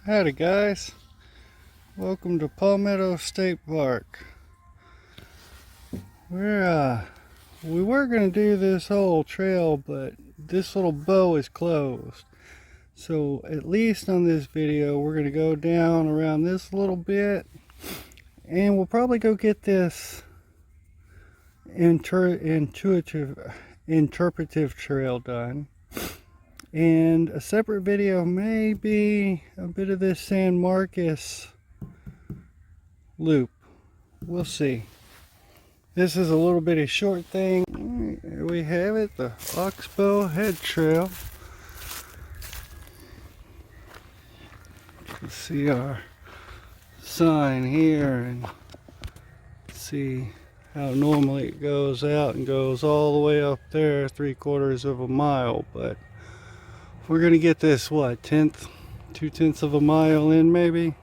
Howdy guys, welcome to Palmetto State Park. We were gonna do this whole trail, but this little bow is closed. So at least on this video, we're gonna go down around this little bit, and we'll probably go get this interpretive trail done. And a separate video may be a bit of this San Marcos loop. We'll see. This is a little bitty short thing. Here we have it, the Oxbow head trail. You can see our sign here and see how normally it goes out and goes all the way up there, 3/4 of a mile. But we're gonna get this, what, 2/10 of a mile in maybe?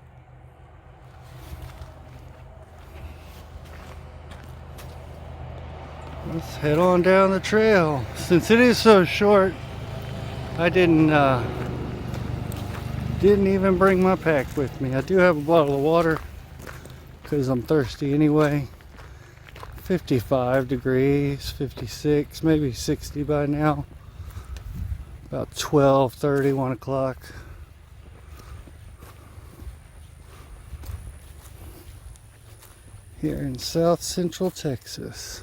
Let's head on down the trail. Since it is so short, I didn't even bring my pack with me. I do have a bottle of water because I'm thirsty anyway. 55 degrees, 56, maybe 60 by now. About 12:30, 1 o'clock. Here in South Central Texas.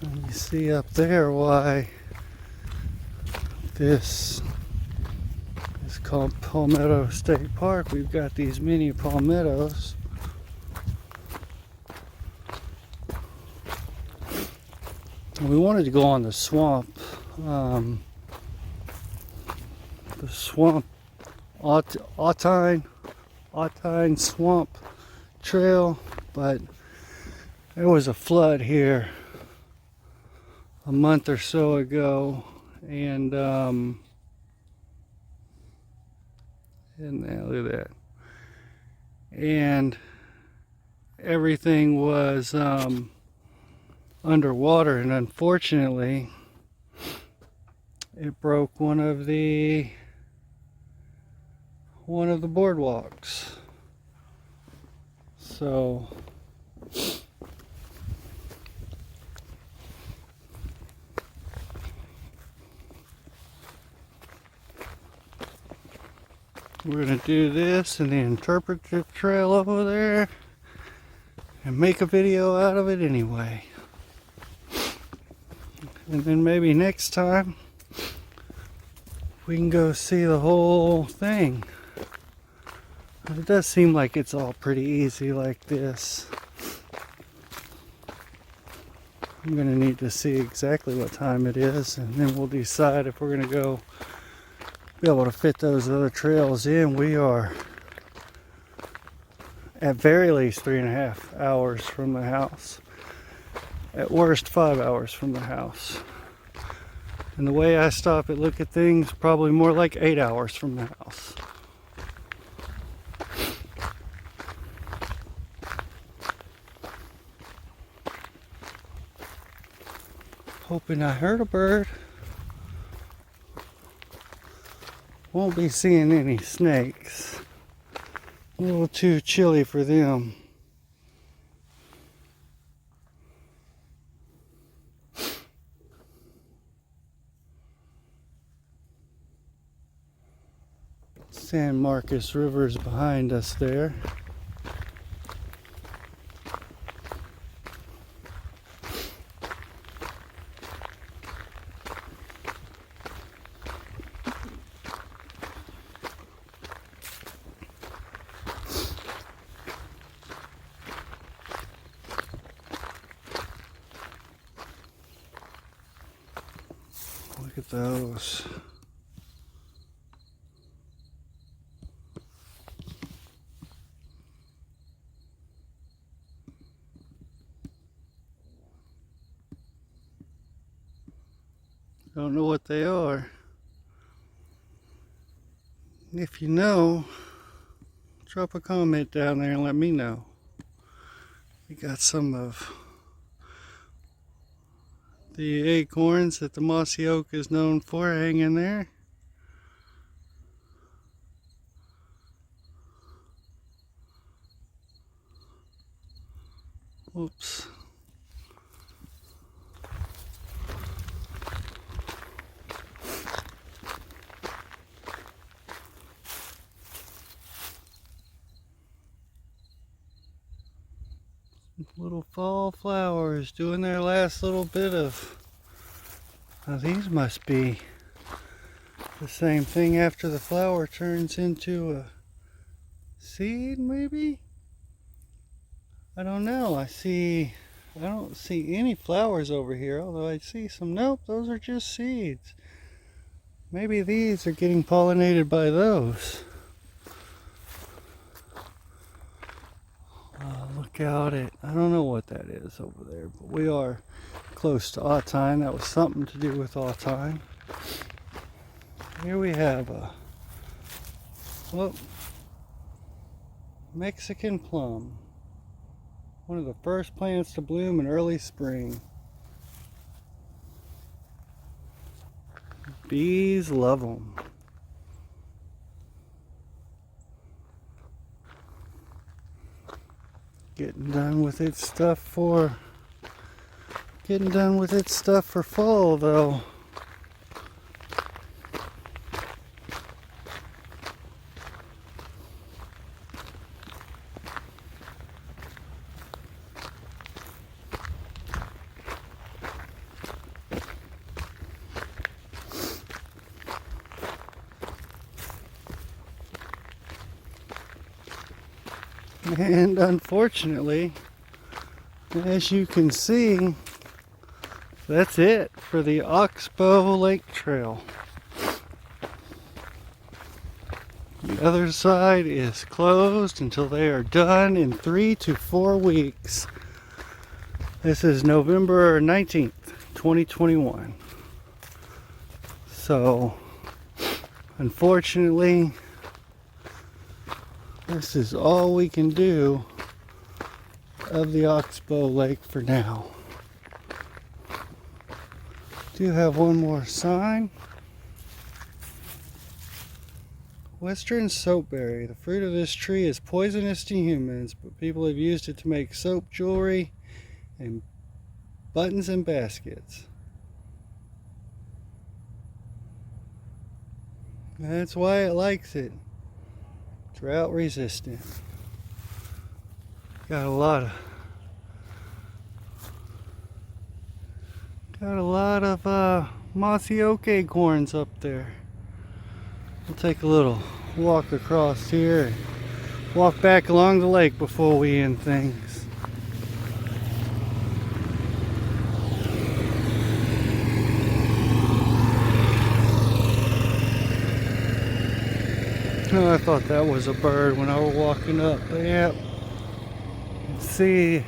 And you see up there why this is called Palmetto State Park. We've got these mini palmettos. We wanted to go on the swamp, Otine Swamp Trail, but there was a flood here a month or so ago, and now look at that, and everything was underwater, and unfortunately it broke one of the boardwalks. So we're gonna do this and the interpretive trail over there and make a video out of it anyway. And then maybe next time we can go see the whole thing. It does seem like it's all pretty easy like this. I'm gonna need to see exactly what time it is, and then we'll decide if we're gonna go be able to fit those other trails in. We are at very least 3.5 hours from the house. At worst 5 hours from the house. And the way I stop and look at things, probably more like 8 hours from the house. Hoping I heard a bird. Won't be seeing any snakes. A little too chilly for them. San Marcos River is behind us there. Look at those. Don't know what they are. If you know, drop a comment down there and let me know. We got some of the acorns that the mossy oak is known for hanging there. Whoops. Little fall flowers doing their last little bit of. Now these must be the same thing after the flower turns into a seed, maybe? I don't know. I don't see any flowers over here, although I see some. Nope, those are just seeds. Maybe these are getting pollinated by those. Look out at, I don't know what that is over there, but we are close to autumn. That was something to do with autumn. Here we have a, well, Mexican plum. One of the first plants to bloom in early spring. Bees love them. Getting done with its stuff for fall though. And unfortunately, as you can see, that's it for the Oxbow Lake Trail. The other side is closed until they are done in 3 to 4 weeks. This is November 19th, 2021. So, unfortunately, this is all we can do of the Oxbow Lake for now. Do have one more sign. Western soapberry. The fruit of this tree is poisonous to humans, but people have used it to make soap, jewelry, and buttons and baskets. That's why it likes it. Drought resistant. Got a lot of mossy oak acorns up there. We'll take a little walk across here and walk back along the lake before we end things. Oh, I thought that was a bird when I was walking up, but yeah. See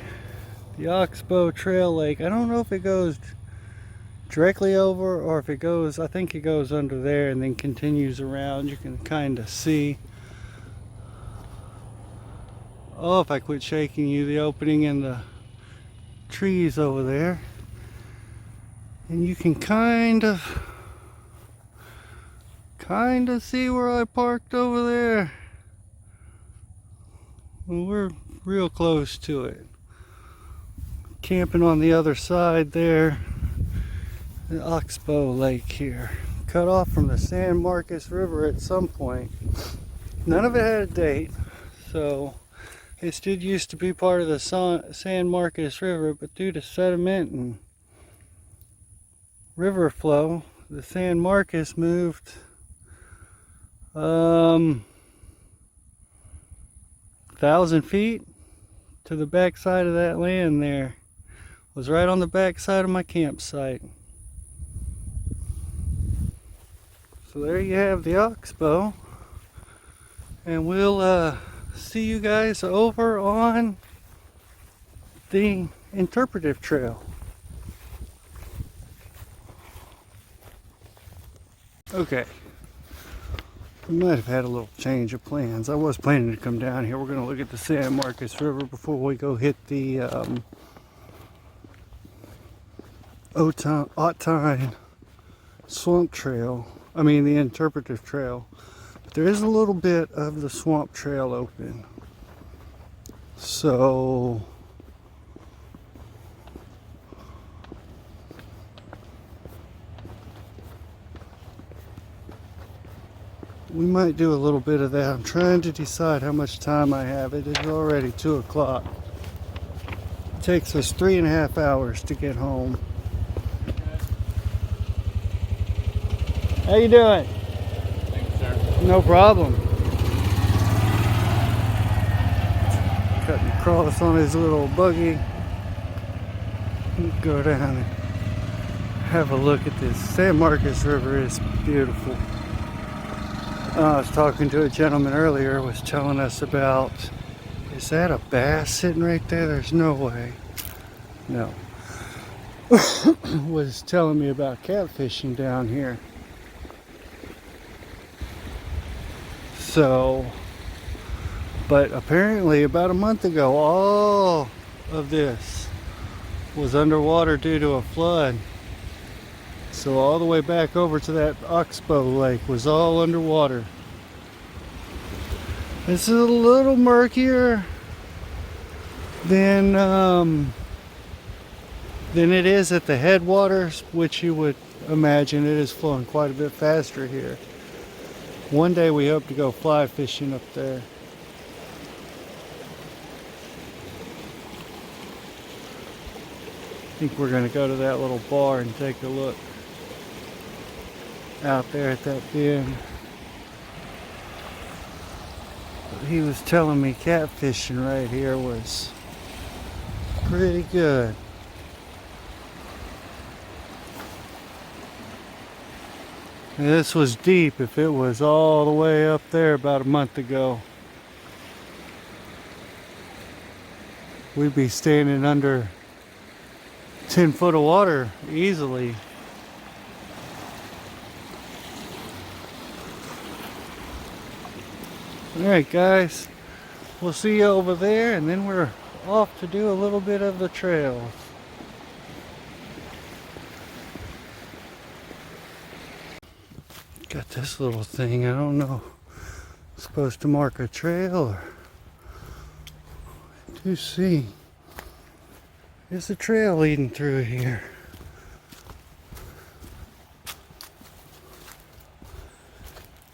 the Oxbow Trail Lake. I don't know if it goes directly over or if it goes, I think it goes under there and then continues around. You can kind of see. Oh, if I quit shaking you, the opening in the trees over there. And you can kind of see where I parked over there. Well, we're real close to it. Camping on the other side there. The Oxbow Lake here. Cut off from the San Marcos River at some point. None of it had a date, so it did used to be part of the San Marcos River, but due to sediment and river flow, the San Marcos moved 1,000 feet to the back side of that land there. Was right on the back side of my campsite. So there you have the Oxbow, and we'll see you guys over on the interpretive trail. Okay, we might have had a little change of plans. I was planning to come down here. We're going to look at the San Marcos River before we go hit the Otine Swamp Trail. I mean the interpretive trail. But there is a little bit of the swamp trail open. So we might do a little bit of that. I'm trying to decide how much time I have. It is already 2 o'clock. It takes us 3.5 hours to get home. How you doing? Thanks, sir. No problem. Cutting across on his little buggy. Go down and have a look at this. San Marcos River is beautiful. I was talking to a gentleman earlier, was telling us about, is that a bass sitting right there? There's no way. No. Was telling me about catfishing down here. So, but apparently about a month ago, all of this was underwater due to a flood. So all the way back over to that Oxbow lake was all underwater. This is a little murkier than it is at the headwaters, which you would imagine it is flowing quite a bit faster here. One day we hope to go fly fishing up there. I think we're going to go to that little bar and take a look out there at that bend. But he was telling me catfishing right here was pretty good. And this was deep if it was all the way up there about a month ago. We'd be standing under 10 foot of water easily. Alright guys, we'll see you over there, and then we're off to do a little bit of the trails. Got this little thing, I don't know, it's supposed to mark a trail, or to see. There's a trail leading through here.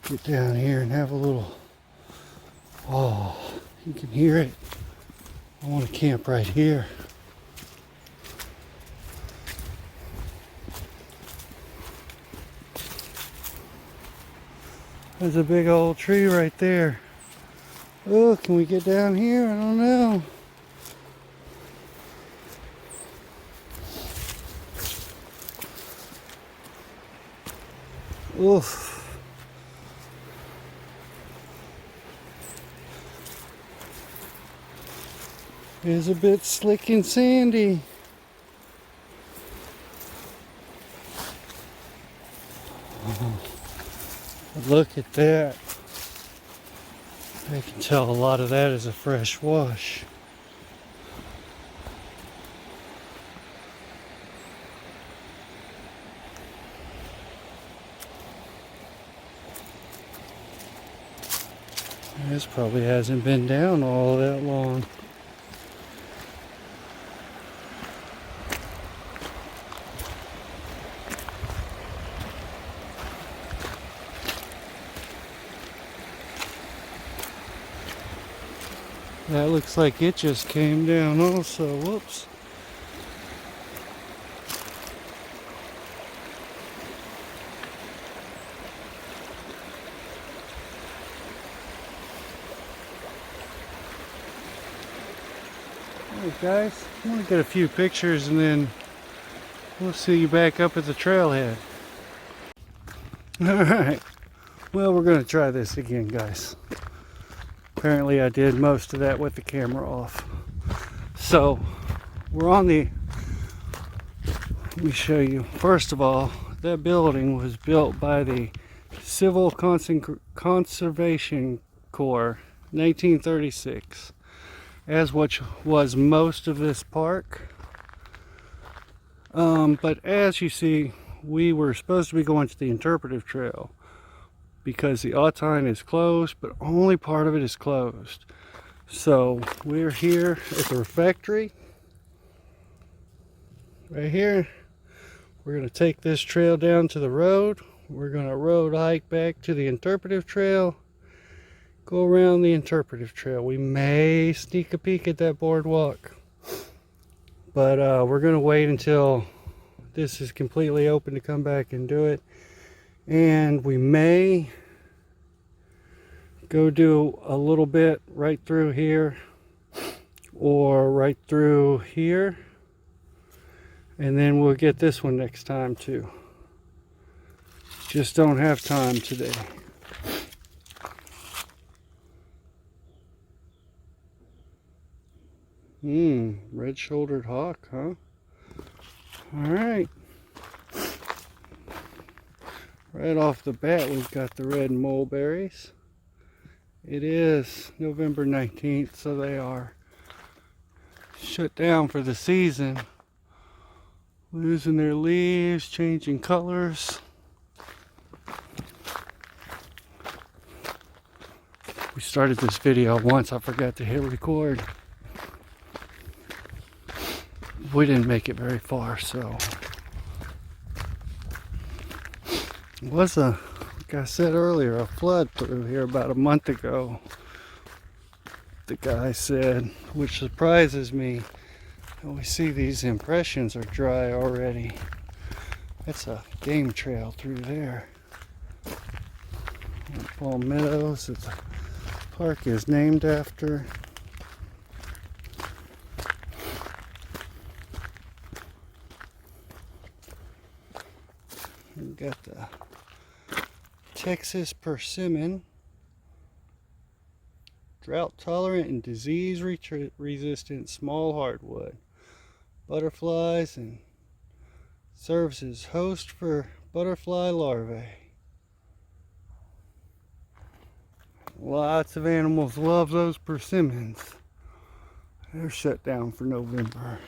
Get down here and have a little, oh, you can hear it. I want to camp right here. There's a big old tree right there. Oh, can we get down here? I don't know. Oof. It's a bit slick and sandy. Oh, look at that. I can tell a lot of that is a fresh wash. This probably hasn't been down all that long. That looks like it just came down also. Whoops. Alright guys, I'm going to get a few pictures and then we'll see you back up at the trailhead. Alright, well we're going to try this again guys. Apparently I did most of that with the camera off. So, we're on the, let me show you. First of all, that building was built by the Civil Conservation Corps, 1936. As which was most of this park. But as you see, we were supposed to be going to the interpretive trail because the Autine is closed, but only part of it is closed. So we're here at the refectory. Right here. We're going to take this trail down to the road. we're gonna road hike back to the interpretive trail, go around the interpretive trail. We may sneak a peek at that boardwalk, but we're gonna wait until this is completely open to come back and do it. And we may go do a little bit right through here or right through here, and then we'll get this one next time too. Just don't have time today. Red-shouldered hawk, huh? All right. Right off the bat, we've got the red mulberries. It is November 19th, so they are shut down for the season. Losing their leaves, changing colors. We started this video once, I forgot to hit record. We didn't make it very far, so it was like I said earlier, a flood through here about a month ago. The guy said, which surprises me. We see these impressions are dry already. That's a game trail through there. Palmetto State, the park is named after. We got the Texas persimmon, drought tolerant and disease resistant small hardwood, butterflies, and serves as host for butterfly larvae. Lots of animals love those persimmons. They're shut down for November.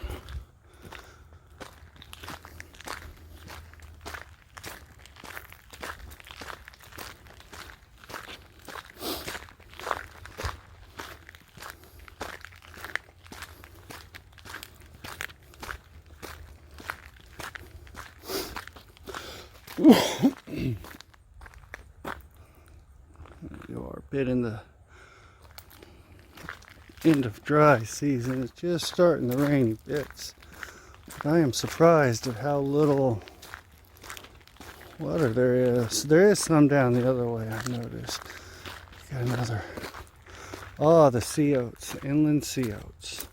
You are a bit in the end of dry season. It's just starting the rainy bits. But I am surprised at how little water there is. There is some down the other way, I've noticed. Got another. Oh, the sea oats, inland sea oats.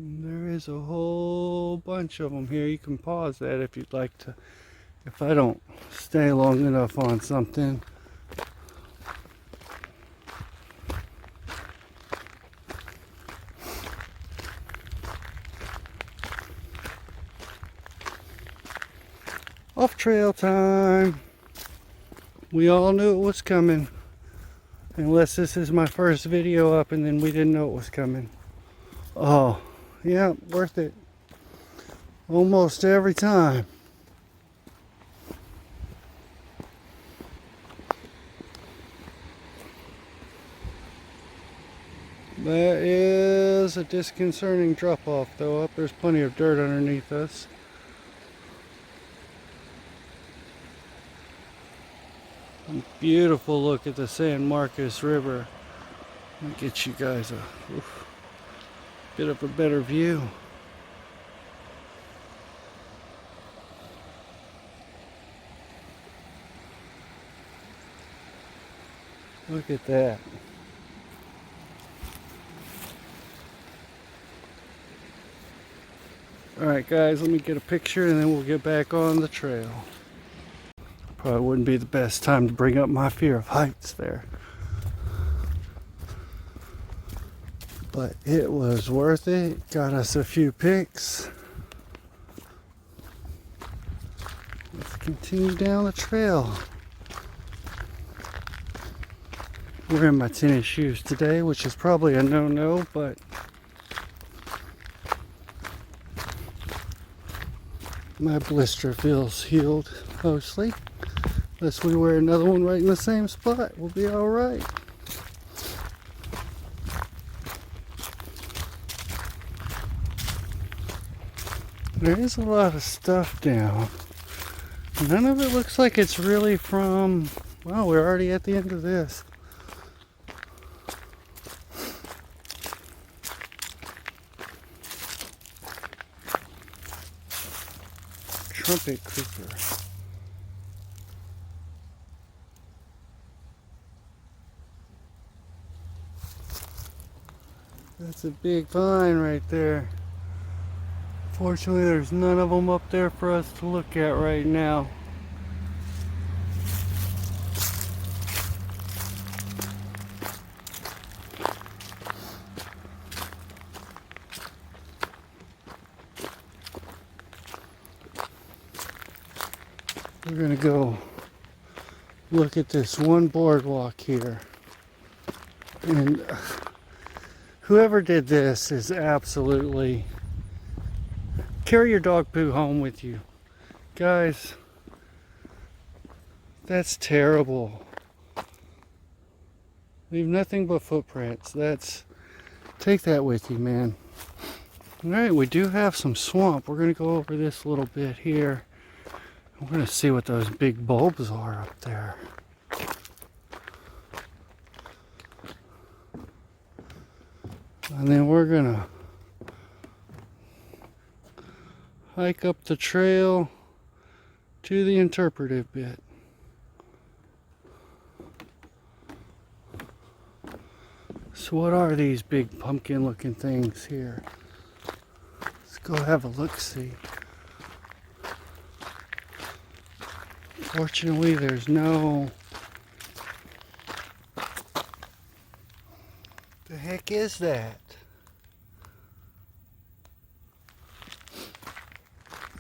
There is a whole bunch of them here. You can pause that if you'd like to. If I don't stay long enough on something. Off trail time. We all knew it was coming. Unless this is my first video up and then we didn't know it was coming. Oh. Yeah, worth it. Almost every time. That is a disconcerting drop off though. Up there's plenty of dirt underneath us. A beautiful look at the San Marcos River. I'll get you guys a bit of a better view. Look at that. Alright guys, let me get a picture and then we'll get back on the trail. Probably wouldn't be the best time to bring up my fear of heights there. But it was worth it. Got us a few pics. Let's continue down the trail. We're in my tennis shoes today, which is probably a no-no, but My blister feels healed mostly. Unless we wear another one right in the same spot, we'll be alright. There is a lot of stuff down. None of it looks like it's really from... Well, we're already at the end of this. Trumpet creeper. That's a big vine right there. Fortunately, there's none of them up there for us to look at right now. We're gonna go look at this one boardwalk here. And whoever did this is absolutely... Carry your dog poo home with you. Guys, that's terrible. Leave nothing but footprints. Take that with you, man. Alright, we do have some swamp. We're gonna go over this little bit here. We're gonna see what those big bulbs are up there. And then we're gonna hike up the trail to the interpretive bit. So what are these big pumpkin looking things here? Let's go have a look-see. Fortunately, there's no... The heck is that?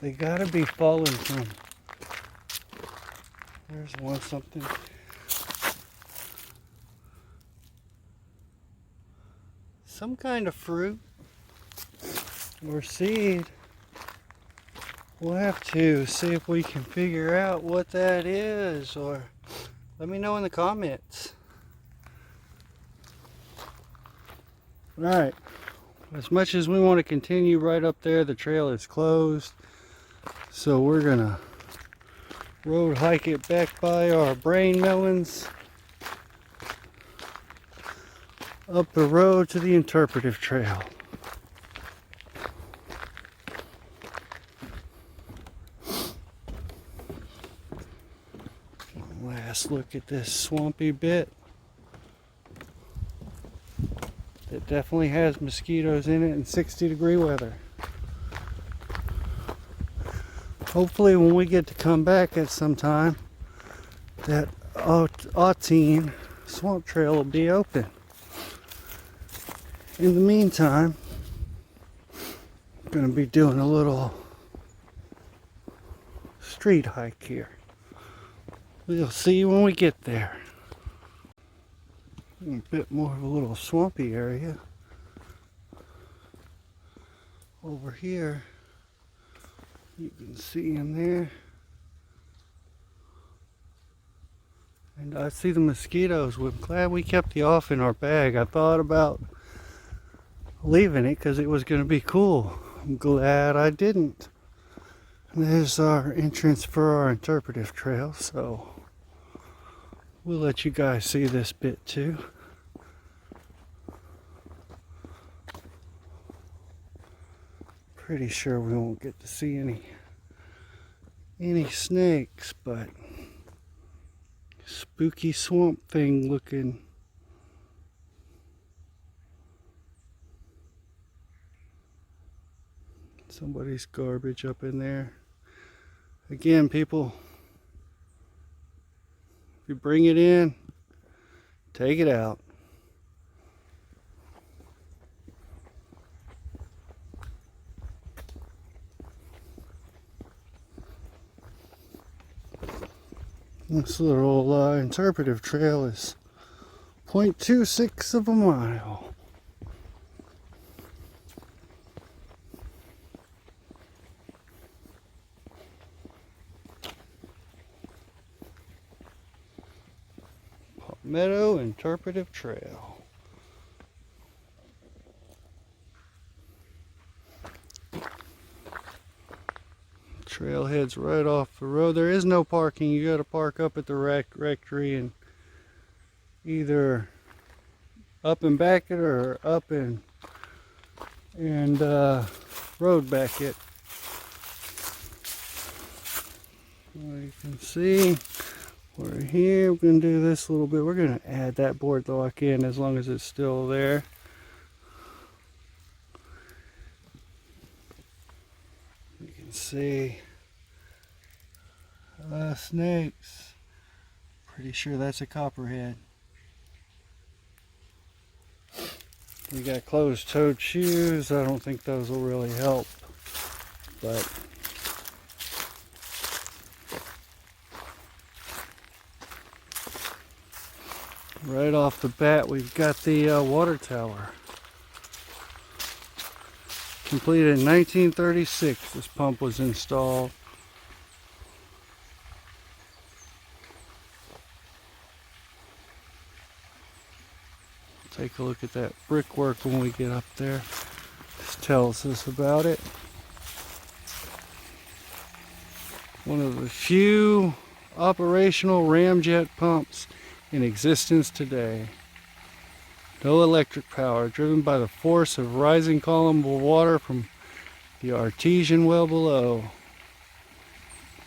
They gotta be falling from... There's one something. Some kind of fruit or seed. We'll have to see if we can figure out what that is, or let me know in the comments. Alright, as much as we want to continue right up there, the trail is closed. So we're gonna road hike it back by our brain melons up the road to the interpretive trail. Last look at this swampy bit. It definitely has mosquitoes in it in 60-degree weather. Hopefully when we get to come back at some time, that autumn swamp trail will be open. In the meantime, I'm going to be doing a little street hike here. We'll see when we get there. A bit more of a little swampy area. Over here, you can see in there. And I see the mosquitoes. We're glad we kept the off in our bag. I thought about leaving it because it was going to be cool. I'm glad I didn't. And there's our entrance for our interpretive trail, so we'll let you guys see this bit too. Pretty sure we won't get to see any snakes, but spooky swamp thing looking. Somebody's garbage up in there. Again, people, if you bring it in, take it out. This little interpretive trail is 0.26 of a mile. Palmetto Interpretive Trail. Trail heads right off the road. There is no parking. You got to park up at the rectory and either up and back it or up and road back it. Well, you can see we're here. We're going to do this a little bit. We're going to add that boardwalk in as long as it's still there. You can see snakes. Pretty sure that's a copperhead. We got closed-toed shoes. I don't think those will really help, but right off the bat, we've got the water tower. Completed in 1936, this pump was installed. Take a look at that brickwork when we get up there. This tells us about it. One of the few operational ramjet pumps in existence today. No electric power, driven by the force of rising column of water from the artesian well below.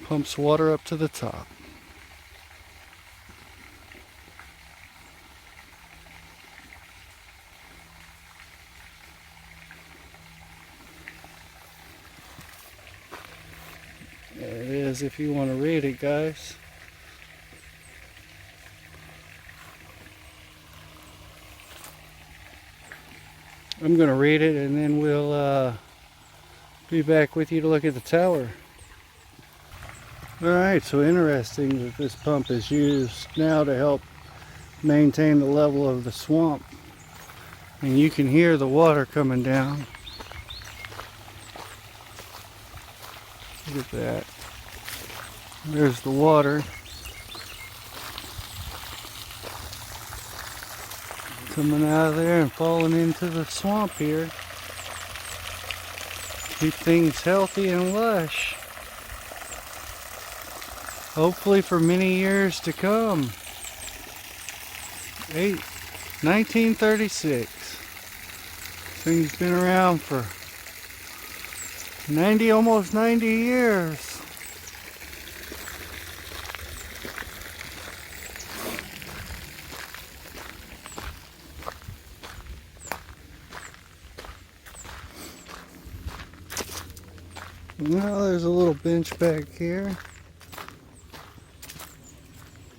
Pumps water up to the top. There it is if you want to read it, guys. I'm going to read it and then we'll be back with you to look at the tower. Alright, so interesting that this pump is used now to help maintain the level of the swamp. And you can hear the water coming down. Look at that. There's the water. Coming out of there and falling into the swamp here. Keep things healthy and lush. Hopefully for many years to come. 1936. Thing's been around for 90, almost 90 years. Now there's a little bench back here.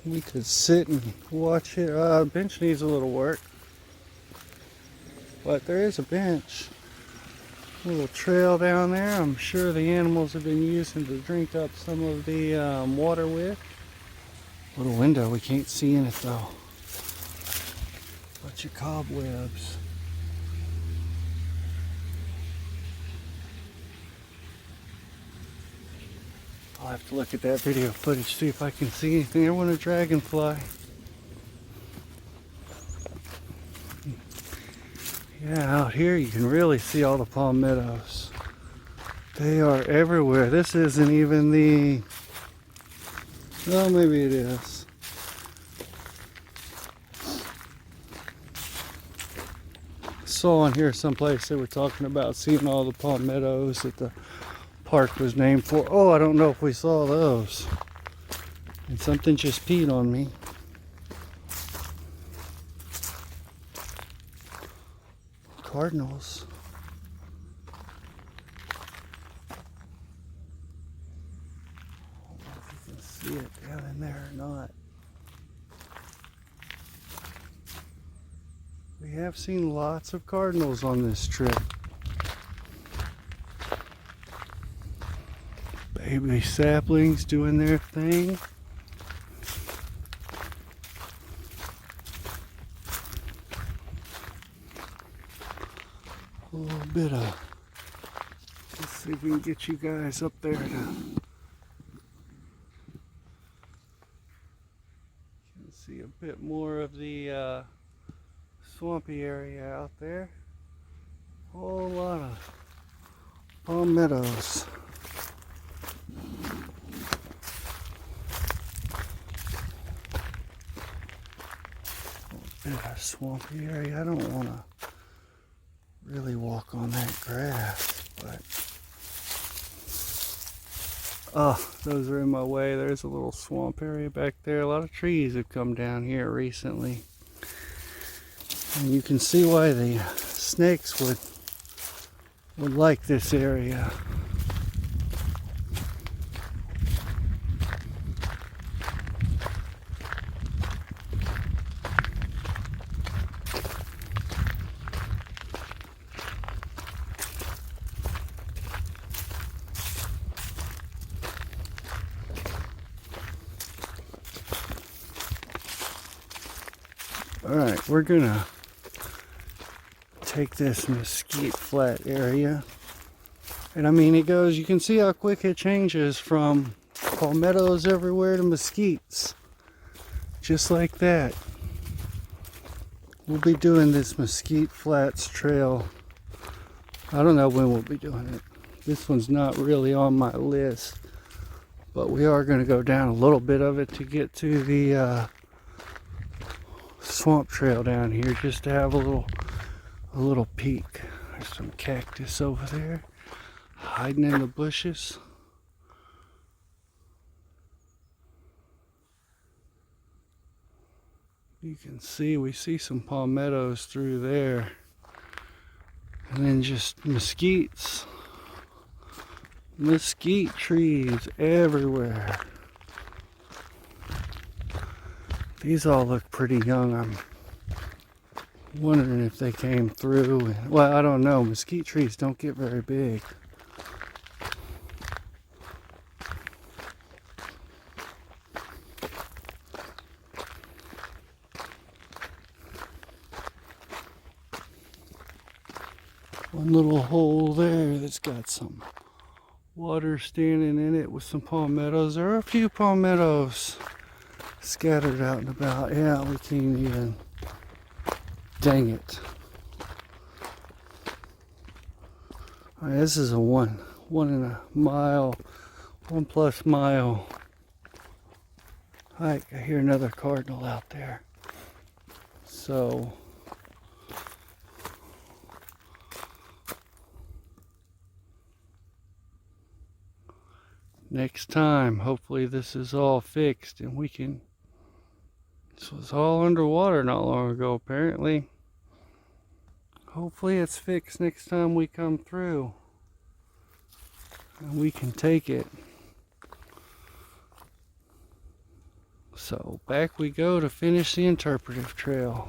We could sit and watch it. The bench needs a little work. But there is a bench. A little trail down there. I'm sure the animals have been using to drink up some of the water with. Little window, we can't see in it though. Bunch of cobwebs. I'll have to look at that video footage, see if I can see anything. I want a dragonfly. Yeah, out here you can really see all the palmettos. They are everywhere. This isn't even the... Well, maybe it is. I saw on here someplace they were talking about seeing all the palmettos that the park was named for. Oh, I don't know if we saw those. And something just peed on me. Cardinals. I don't know if you can see it down in there or not. We have seen lots of cardinals on this trip. Baby saplings doing their thing. A little bit of... Let's see if we can get you guys up there to... You can See a bit more of the swampy area out there. Whole lot of palmettos. A bit of a swampy area. I don't want to really walk on that grass, but oh, those are in my way. There's a little swamp area back there. A lot of trees have come down here recently. And you can see why the snakes would like this area. All right, we're gonna take this mesquite flat area, and I mean it goes, you can see how quick it changes from palmettos everywhere to mesquites, just like that. We'll be doing this Mesquite Flats trail. I don't know when we'll be doing it. This one's not really on my list, but we are going to go down a little bit of it to get to the swamp trail down here, just to have a little peek. There's some cactus over there hiding in the bushes. You can see, we see some palmettos through there, and then just mesquite trees everywhere. These all look pretty young. I'm wondering if they came through. Well, I don't know. Mesquite trees don't get very big. One little hole there that's got some water standing in it with some palmettos. There are a few palmettos scattered out and about. Yeah, we can't even. Dang it. All right, this is a 1.5 mile, 1+ mile hike. I hear another cardinal out there. So next time, hopefully this is all fixed and we can. This was all underwater not long ago, apparently. Hopefully it's fixed next time we come through, and we can take it. So back we go to finish the interpretive trail.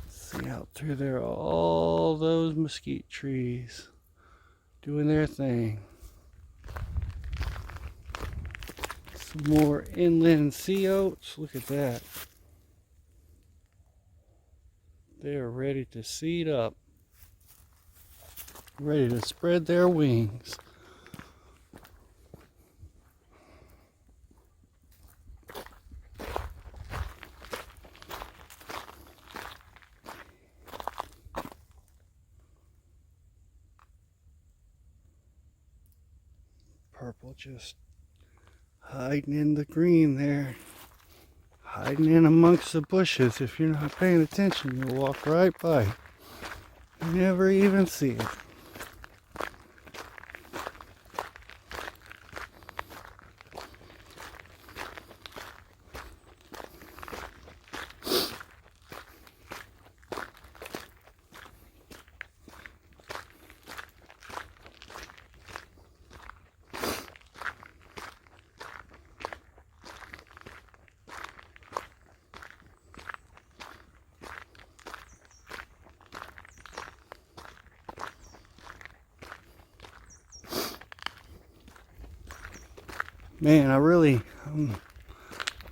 See out through there, all those mesquite trees doing their thing. Some more inland sea oats. Look at that. They are ready to seed up, ready to spread their wings. Purple just hiding in the green there. Hiding in amongst the bushes. If you're not paying attention, you'll walk right by. You never even see it. Man, I'm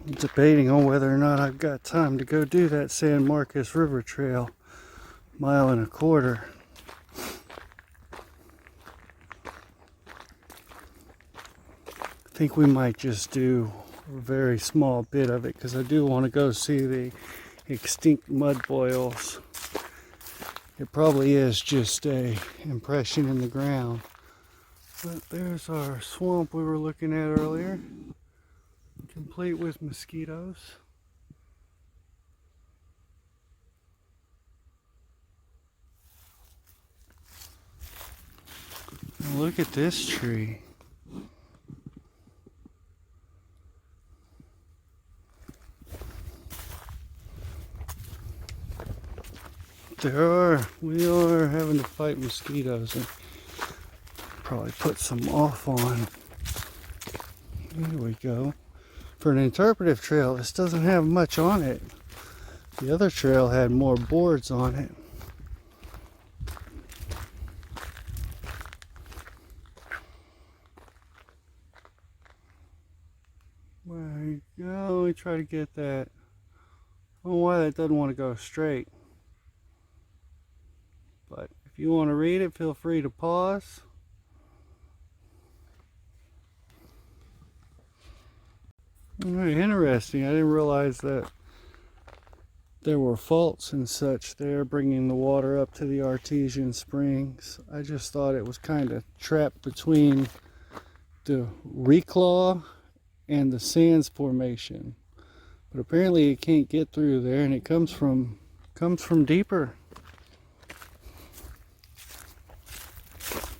debating on whether or not I've got time to go do that San Marcos River Trail, 1.25 miles. I think we might just do a very small bit of it because I do want to go see the extinct mud boils. It probably is just a impression in the ground. But there's our swamp we were looking at earlier, complete with mosquitoes. And look at this tree. We are having to fight mosquitoes and probably put some off on. Here we go. For an interpretive trail, this doesn't have much on it. The other trail had more boards on it. There you go. We try to get that. I don't know why that doesn't want to go straight. But if you want to read it, feel free to pause. Very interesting. I didn't realize that there were faults and such there bringing the water up to the artesian springs. I just thought it was kind of trapped between the reclaw and the sands formation. But apparently it can't get through there, and it comes from deeper.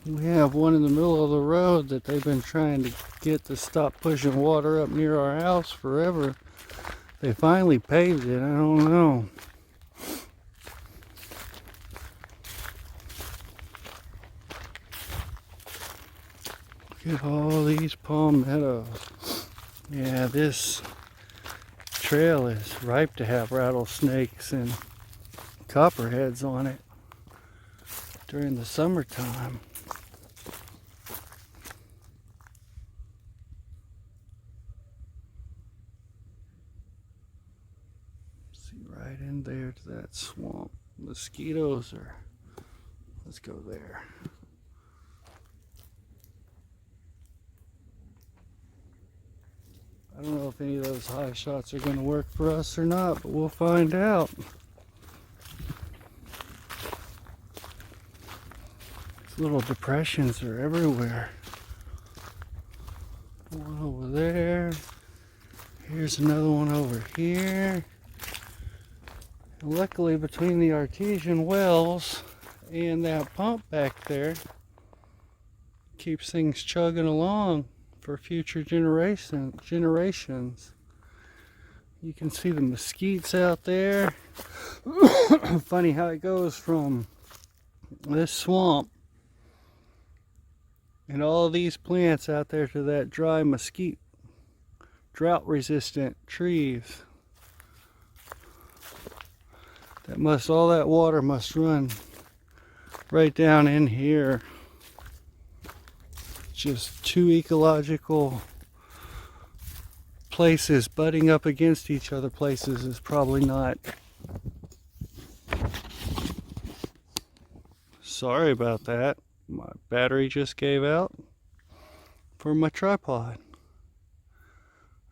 We have one in the middle of the road that they've been trying to get to stop pushing water up near our house forever. They finally paved it. I don't know. Look at all these palmettos. Yeah, this trail is ripe to have rattlesnakes and copperheads on it during the summertime. Right in there to that swamp. Mosquitoes are, let's go there. I don't know if any of those high shots are going to work for us or not, but we'll find out. These little depressions are everywhere. One over there. Here's another one over here. Luckily, between the artesian wells and that pump back there, keeps things chugging along for future generations. You can see the mesquites out there. Funny how it goes from this swamp and all of these plants out there to that dry mesquite, drought resistant trees. All that water must run right down in here. Just two ecological places butting up against each other places is probably not. Sorry about that. My battery just gave out for my tripod.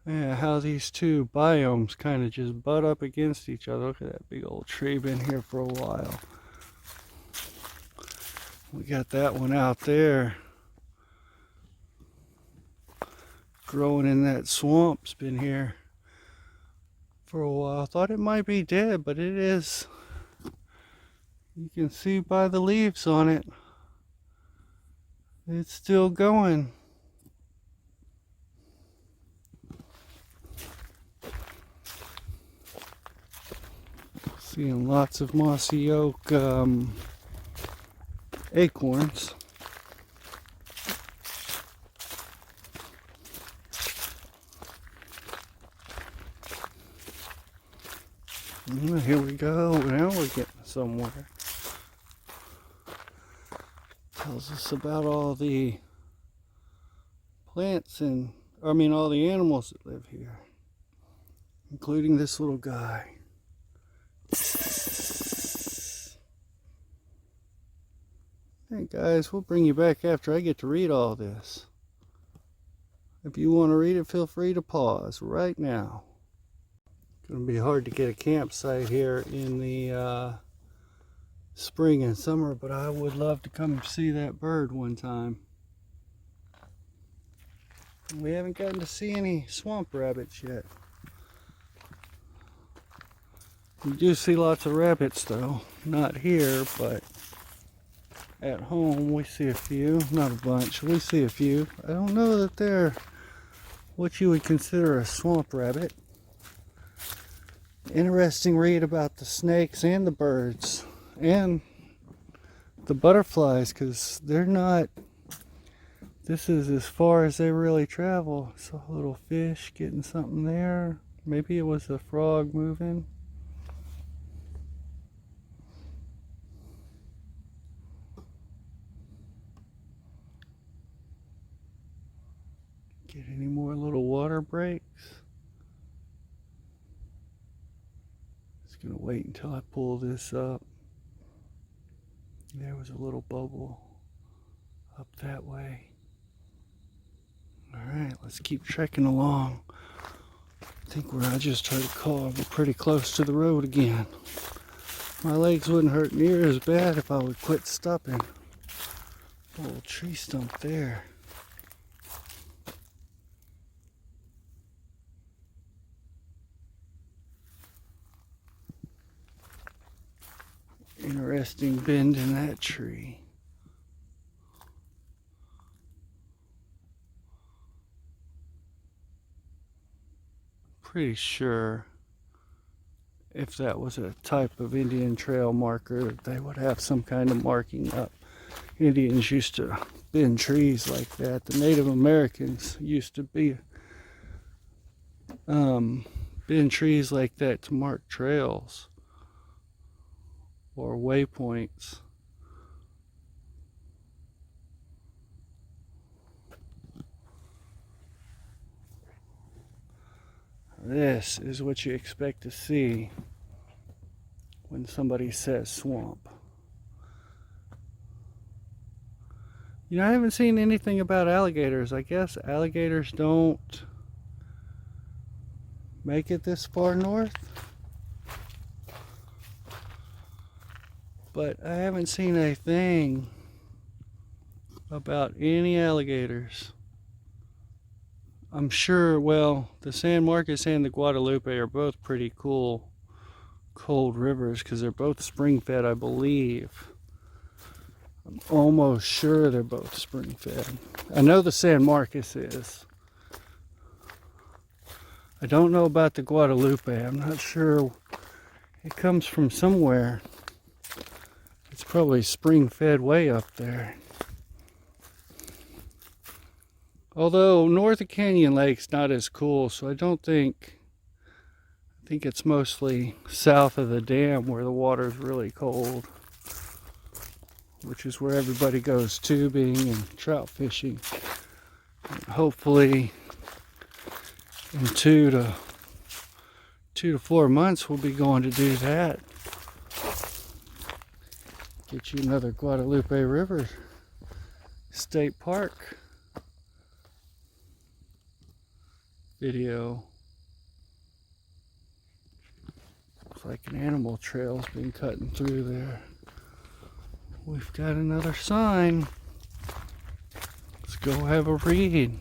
Yeah, how these two biomes kind of just butt up against each other. Look at that big old tree, been here for a while. We got that one out there growing in that swamp. It's been here for a while. Thought it might be dead, but it is. You can see by the leaves on it, it's still going. Seeing lots of mossy oak acorns. Here we go. Now we're getting somewhere. Tells us about all the plants and, all the animals that live here, including this little guy. Hey guys, we'll bring you back after I get to read all this. If you want to read it, feel free to pause right now. It's going to be hard to get a campsite here in the spring and summer, but I would love to come see that bird one time. We haven't gotten to see any swamp rabbits yet. We do see lots of rabbits though. Not here, but at home we see a few. Not a bunch, we see a few. I don't know that they're what you would consider a swamp rabbit. Interesting read about the snakes and the birds and the butterflies, because they're not, this is as far as they really travel. Saw a little fish getting something there. Maybe it was a frog moving. Get any more little water breaks? Just gonna wait until I pull this up. There was a little bubble up that way. Alright, let's keep trekking along. I think I just tried to call. We're pretty close to the road again. My legs wouldn't hurt near as bad if I would quit stopping. Little tree stump there. Interesting bend in that tree. Pretty sure if that was a type of Indian trail marker, they would have some kind of marking up. Indians used to bend trees like that. The Native Americans used to bend trees like that to mark trails or waypoints. This is what you expect to see when somebody says swamp. You know, I haven't seen anything about alligators. I guess alligators don't make it this far north. But I haven't seen a thing about any alligators. I'm sure, well, the San Marcos and the Guadalupe are both pretty cool cold rivers because they're both spring fed, I believe. I'm almost sure they're both spring fed. I know the San Marcos is. I don't know about the Guadalupe. I'm not sure. It comes from somewhere. It's probably spring fed way up there. Although north of Canyon Lake's not as cool, so I think it's mostly south of the dam where the water's really cold, which is where everybody goes tubing and trout fishing. And hopefully in 2 to 4 months we'll be going to do that. Get you another Guadalupe River State Park video. Looks like an animal trail's been cutting through there. We've got another sign. Let's go have a read.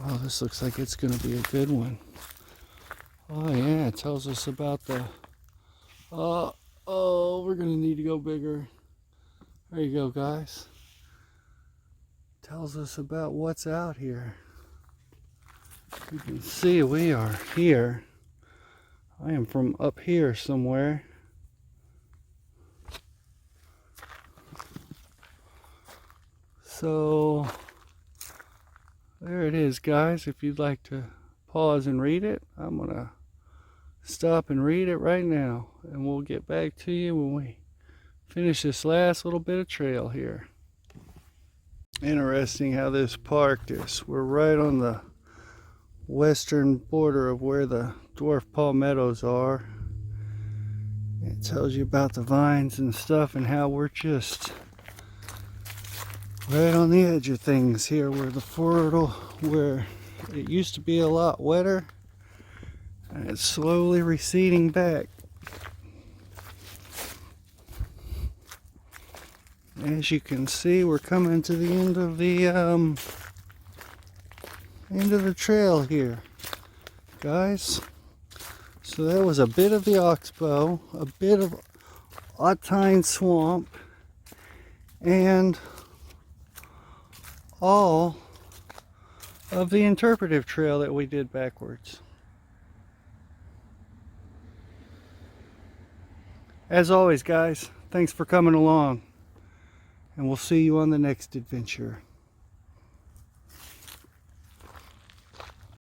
Oh, this looks like it's going to be a good one. Oh yeah, it tells us about the... oh, we're going to need to go bigger. There you go, guys. Tells us about what's out here. You can see we are here. I am from up here somewhere. So there it is, guys. If you'd like to pause and read it, I'm gonna stop and read it right now, and we'll get back to you when we finish this last little bit of trail here. Interesting how this park is. We're right on the western border of where the dwarf palmettos are. It tells you about the vines and stuff and how we're just right on the edge of things here where where it used to be a lot wetter, and it's slowly receding back. As you can see, we're coming to the end of the trail here, guys. So that was a bit of the Oxbow, a bit of Otine Swamp, and all of the interpretive trail that we did backwards. As always, guys, thanks for coming along, and we'll see you on the next adventure.